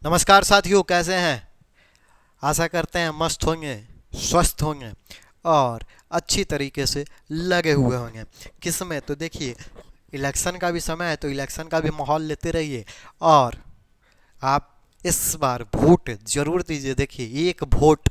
नमस्कार साथियों, कैसे हैं। आशा करते हैं मस्त होंगे, स्वस्थ होंगे और अच्छी तरीके से लगे हुए होंगे। किस में तो देखिए, इलेक्शन का भी समय है तो इलेक्शन का भी माहौल लेते रहिए। और आप इस बार वोट जरूर दीजिए। देखिए, एक वोट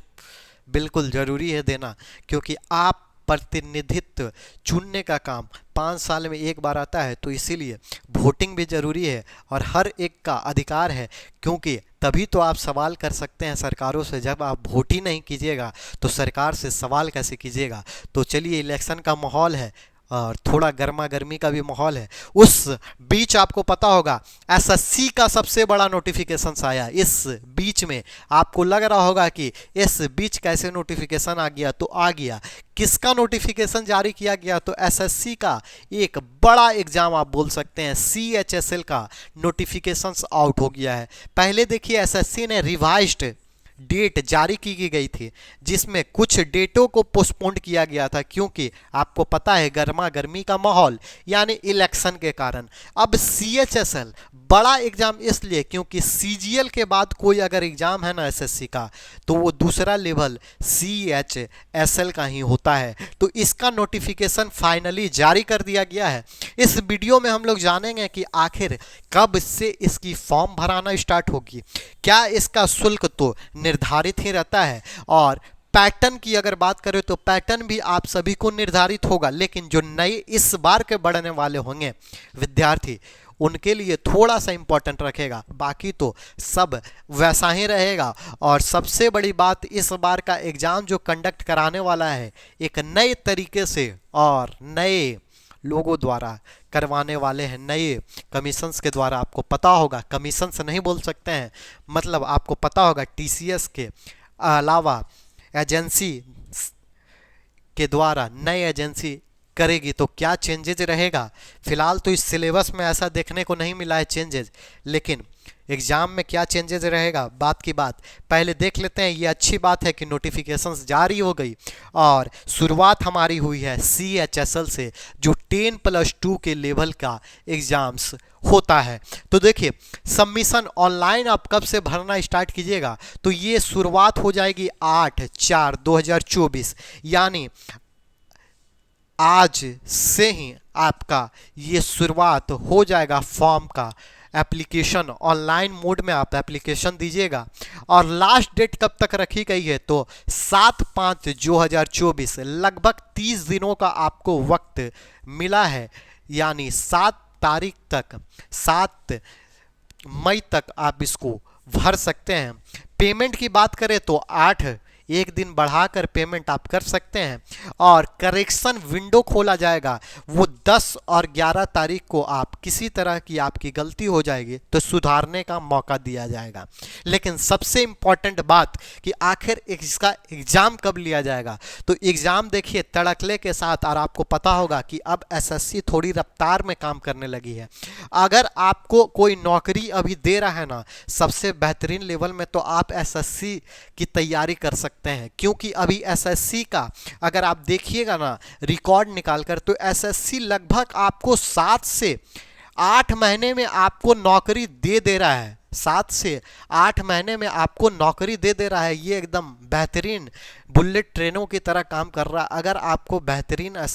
बिल्कुल ज़रूरी है देना, क्योंकि आप प्रतिनिधित्व चुनने का काम 5 साल में एक बार आता है, तो इसीलिए वोटिंग भी ज़रूरी है और हर एक का अधिकार है। क्योंकि तभी तो आप सवाल कर सकते हैं सरकारों से। जब आप वोट ही नहीं कीजिएगा तो सरकार से सवाल कैसे कीजिएगा। तो चलिए, इलेक्शन का माहौल है और थोड़ा गर्मा गर्मी का भी माहौल है। उस बीच आपको पता होगा एसएससी का सबसे बड़ा नोटिफिकेशन आया। इस बीच में आपको लग रहा होगा कि इस बीच कैसे नोटिफिकेशन आ गया, तो आ गया। किसका नोटिफिकेशन जारी किया गया, तो एसएससी का एक बड़ा एग्जाम आप बोल सकते हैं, सीएचएसएल का नोटिफिकेशंस आउट हो गया है। पहले देखिए, एसएससी ने रिवाइज्ड डेट जारी की गई थी, जिसमें कुछ डेटों को पोस्टपोन्ड किया गया था, क्योंकि आपको पता है गर्मा गर्मी का माहौल यानी इलेक्शन के कारण। अब सीएचएसएल बड़ा एग्जाम इसलिए क्योंकि सीजीएल के बाद कोई अगर एग्जाम है ना एसएससी का, तो वो दूसरा लेवल सीएचएसएल का ही होता है। तो इसका नोटिफिकेशन फाइनली जारी कर दिया गया है। इस वीडियो में हम लोग जानेंगे कि आखिर कब से इसकी फॉर्म भराना स्टार्ट होगी। क्या इसका शुल्क तो निर्धारित ही रहता है, और पैटर्न की अगर बात करें तो पैटर्न भी आप सभी को निर्धारित होगा, लेकिन जो नए इस बार के बढ़ने वाले होंगे विद्यार्थी, उनके लिए थोड़ा सा इंपॉर्टेंट रखेगा। बाकी तो सब वैसा ही रहेगा। और सबसे बड़ी बात, इस बार का एग्जाम जो कंडक्ट कराने वाला है, एक नए तरीके से और नए लोगों द्वारा करवाने वाले हैं, नए कमीशंस के द्वारा। आपको पता होगा, कमीशंस नहीं बोल सकते हैं, मतलब आपको पता होगा टीसीएस के अलावा एजेंसी के द्वारा नई एजेंसी करेगी, तो क्या चेंजेज रहेगा। फिलहाल तो इस सिलेबस में ऐसा देखने को नहीं मिला है चेंजेज, लेकिन एग्जाम में क्या चेंजेज रहेगा बात की बात पहले देख लेते हैं। ये अच्छी बात है कि नोटिफिकेशंस जारी हो गई और शुरुआत हमारी हुई है सीएचएसएल से, जो 10+2 के लेवल का एग्जाम्स होता है। तो देखिए, सबमिशन ऑनलाइन आप कब से भरना स्टार्ट कीजिएगा, तो ये शुरुआत हो जाएगी 8/4/2024, यानी आज से ही आपका ये शुरुआत हो जाएगा फॉर्म का। एप्लीकेशन ऑनलाइन मोड में आप एप्लीकेशन दीजिएगा। और लास्ट डेट कब तक रखी गई है, तो 7/5/2024, लगभग 30 दिनों का आपको वक्त मिला है। यानी 7 तारीख तक, 7 मई तक आप इसको भर सकते हैं। पेमेंट की बात करें तो 8 एक दिन बढ़ाकर पेमेंट आप कर सकते हैं। और करेक्शन विंडो खोला जाएगा, वो 10 और 11 तारीख को आप किसी तरह की आपकी गलती हो जाएगी तो सुधारने का मौका दिया जाएगा। लेकिन सबसे इंपॉर्टेंट बात कि आखिर इसका एग्जाम कब लिया जाएगा, तो एग्जाम देखिए तड़कले के साथ। और आपको पता होगा कि अब एसएससी थोड़ी रफ्तार में काम करने लगी है। अगर आपको कोई नौकरी अभी दे रहा है ना सबसे बेहतरीन लेवल में, तो आप एसएससी की तैयारी कर सकते हैं। क्योंकि अभी एसएससी का अगर आप देखिएगा ना रिकॉर्ड निकालकर, तो एसएससी लगभग आपको 7 से 8 महीने में आपको नौकरी दे रहा है। 7 से 8 महीने में आपको नौकरी दे रहा है। ये एकदम बेहतरीन बुलेट ट्रेनों की तरह काम कर रहा है। अगर आपको बेहतरीन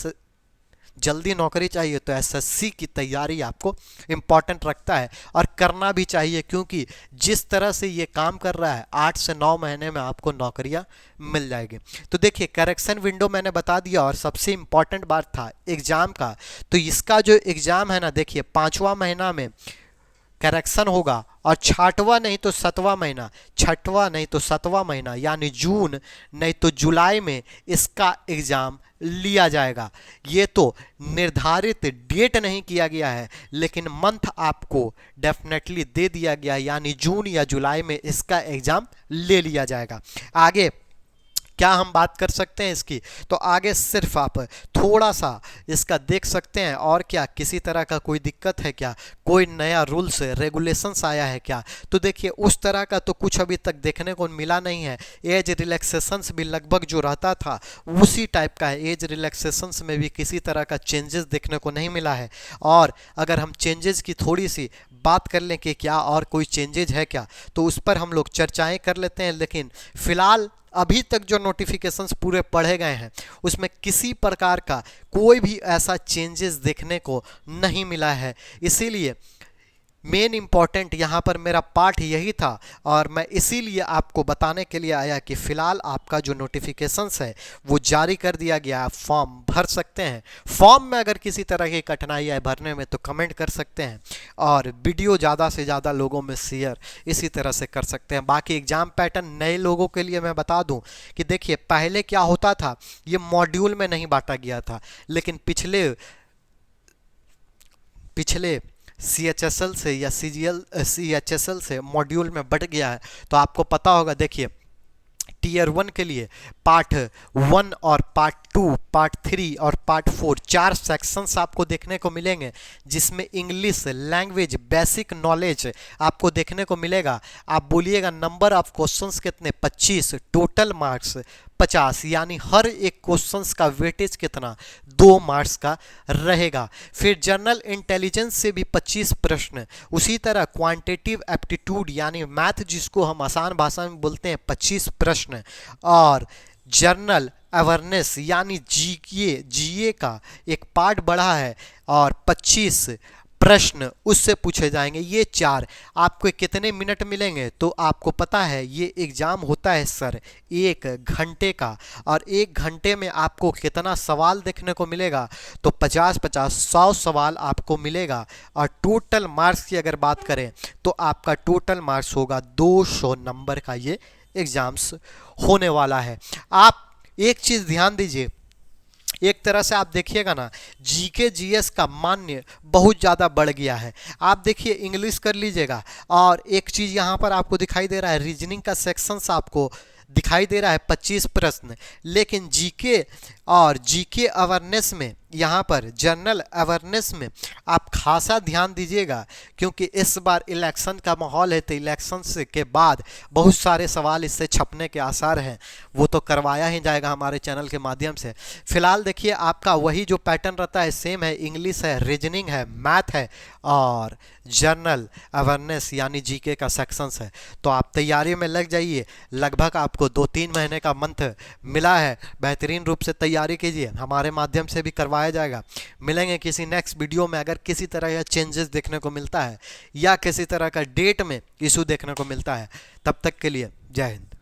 जल्दी नौकरी चाहिए तो एसएससी की तैयारी आपको इम्पॉर्टेंट रखता है और करना भी चाहिए, क्योंकि जिस तरह से ये काम कर रहा है 8 से 9 महीने में आपको नौकरियां मिल जाएगी। तो देखिए, करेक्शन विंडो मैंने बता दिया। और सबसे इम्पॉर्टेंट बात था एग्जाम का, तो इसका जो एग्जाम है ना, देखिए 5वां महीना में करेक्शन होगा और 6वां नहीं तो 7वां महीना, 6वां नहीं तो 7वां महीना यानी जून नहीं तो जुलाई में इसका एग्जाम लिया जाएगा। ये तो निर्धारित डेट नहीं किया गया है, लेकिन मंथ आपको डेफिनेटली दे दिया गया, यानी जून या जुलाई में इसका एग्जाम ले लिया जाएगा। आगे क्या हम बात कर सकते हैं इसकी, तो आगे सिर्फ आप थोड़ा सा इसका देख सकते हैं। और क्या किसी तरह का कोई दिक्कत है क्या, कोई नया रूल्स रेगुलेशंस आया है क्या, तो देखिए उस तरह का तो कुछ अभी तक देखने को मिला नहीं है। एज रिलैक्सेशंस भी लगभग जो रहता था उसी टाइप का है। एज रिलैक्सेशंस में भी किसी तरह का चेंजेस देखने को नहीं मिला है। और अगर हम चेंजेस की थोड़ी सी बात कर लें कि क्या और कोई चेंजेज है क्या, तो उस पर हम लोग चर्चाएं कर लेते हैं। लेकिन फिलहाल अभी तक जो नोटिफिकेशंस पूरे पढ़े गए हैं उसमें किसी प्रकार का कोई भी ऐसा चेंजेस देखने को नहीं मिला है। इसीलिए मेन इम्पॉर्टेंट यहाँ पर मेरा पार्ट यही था, और मैं इसीलिए आपको बताने के लिए आया कि फ़िलहाल आपका जो नोटिफिकेशंस है वो जारी कर दिया गया है, फॉर्म भर सकते हैं। फॉर्म में अगर किसी तरह की कठिनाई है भरने में तो कमेंट कर सकते हैं, और वीडियो ज़्यादा से ज़्यादा लोगों में शेयर इसी तरह से कर सकते हैं। बाकी एग्ज़ाम पैटर्न नए लोगों के लिए मैं बता दूं कि देखिए पहले क्या होता था, ये मॉड्यूल में नहीं बांटा गया था, लेकिन पिछले पिछले CHSL से या CHSL से मॉड्यूल में बढ़ गया है। तो आपको पता होगा, देखिए टीयर 1 के लिए पार्ट 1 और पार्ट 2, पार्ट 3 और पार्ट 4 4 सेक्शंस आपको देखने को मिलेंगे, जिसमें इंग्लिश लैंग्वेज बेसिक नॉलेज आपको देखने को मिलेगा। आप बोलिएगा नंबर ऑफ क्वेश्चंस कितने, 25, टोटल मार्क्स 50, यानी हर एक क्वेश्चंस का वेटेज कितना, 2 मार्क्स का रहेगा। फिर जनरल इंटेलिजेंस से भी 25 प्रश्न, उसी तरह क्वांटिटेटिव एप्टीट्यूड यानी मैथ जिसको हम आसान भाषा में बोलते हैं 25 प्रश्न, और जनरल अवेयरनेस यानी जीए का एक पार्ट बढ़ा है और 25 प्रश्न उससे पूछे जाएंगे। ये 4 आपको कितने मिनट मिलेंगे, तो आपको पता है ये एग्ज़ाम होता है सर 1 घंटे का, और 1 घंटे में आपको कितना सवाल देखने को मिलेगा, तो 50-50 100 सवाल आपको मिलेगा। और टोटल मार्क्स की अगर बात करें तो आपका टोटल मार्क्स होगा 200 नंबर का ये एग्ज़ाम्स होने वाला है। आप एक चीज़ ध्यान दीजिए, एक तरह से आप देखिएगा ना, जीके जीएस का मान्य बहुत ज़्यादा बढ़ गया है। आप देखिए इंग्लिश कर लीजिएगा, और एक चीज़ यहाँ पर आपको दिखाई दे रहा है, रीजनिंग का सेक्शंस आपको दिखाई दे रहा है 25 प्रश्न, लेकिन जीके और जीके अवेयरनेस में, यहाँ पर जनरल अवेयरनेस में आप खासा ध्यान दीजिएगा, क्योंकि इस बार इलेक्शन का माहौल है, तो इलेक्शन से के बाद बहुत सारे सवाल इससे छपने के आसार हैं। वो तो करवाया ही जाएगा हमारे चैनल के माध्यम से। फिलहाल देखिए आपका वही जो पैटर्न रहता है सेम है, इंग्लिश है, रीजनिंग है, मैथ है और जनरल अवेयरनेस यानी जीके का सेक्शंस है। तो आप तैयारी में लग जाइए, लगभग आपको 2-3 महीने का मंथ मिला है, बेहतरीन रूप से तैयारी कीजिए, हमारे माध्यम से भी करवाया जाएगा। मिलेंगे किसी नेक्स्ट वीडियो में। अगर किसी तरह का चेंजेस देखने को मिलता है या किसी तरह का डेट में इशू देखने को मिलता है, तब तक के लिए जय हिंद।